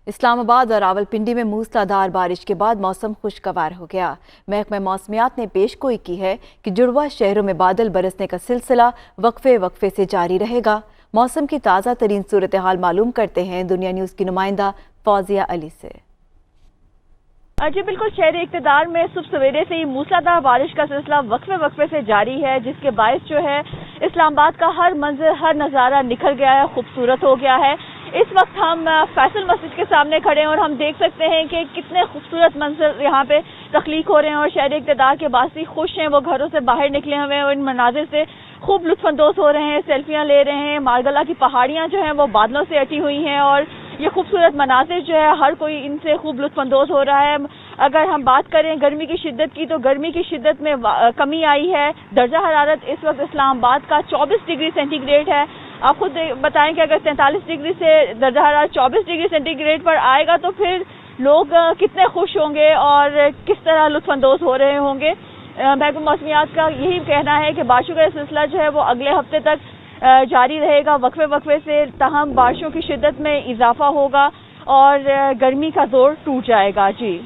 اسلام آباد اور راولپنڈی میں موسلادھار بارش کے بعد موسم خوشگوار ہو گیا۔ محکمہ موسمیات نے پیش گوئی کی ہے کہ جڑواں شہروں میں بادل برسنے کا سلسلہ وقفے سے جاری رہے گا۔ موسم کی تازہ ترین صورتحال معلوم کرتے ہیں دنیا نیوز کی نمائندہ فوزیہ علی سے۔ جی بالکل، شہر اقتدار میں صبح سویرے سے ہی موسلادھار بارش کا سلسلہ وقفے سے جاری ہے، جس کے باعث جو ہے اسلام آباد کا ہر منظر، ہر نظارہ نکھر گیا ہے، خوبصورت ہو گیا ہے۔ اس وقت ہم فیصل مسجد کے سامنے کھڑے ہیں اور ہم دیکھ سکتے ہیں کہ کتنے خوبصورت منظر یہاں پہ تخلیق ہو رہے ہیں اور شہر اقتدار کے باعث خوش ہیں، وہ گھروں سے باہر نکلے ہوئے ہیں اور ان مناظر سے خوب لطف اندوز ہو رہے ہیں، سیلفیاں لے رہے ہیں۔ مارگلا کی پہاڑیاں جو ہیں وہ بادلوں سے اٹی ہوئی ہیں اور یہ خوبصورت مناظر جو ہے ہر کوئی ان سے خوب لطف اندوز ہو رہا ہے۔ اگر ہم بات کریں گرمی کی شدت کی تو گرمی کی شدت میں کمی آئی ہے۔ درجہ حرارت اس وقت اسلام آباد کا 24 ڈگری سینٹی گریڈ ہے۔ آپ خود بتائیں کہ اگر 43 ڈگری سے درجہ حرارت 24 ڈگری سینٹی گریڈ پر آئے گا تو پھر لوگ کتنے خوش ہوں گے اور کس طرح لطف اندوز ہو رہے ہوں گے۔ محکمہ موسمیات کا یہی کہنا ہے کہ بارشوں کا سلسلہ جو ہے وہ اگلے ہفتے تک جاری رہے گا وقفے سے، تاہم بارشوں کی شدت میں اضافہ ہوگا اور گرمی کا زور ٹوٹ جائے گا۔ جی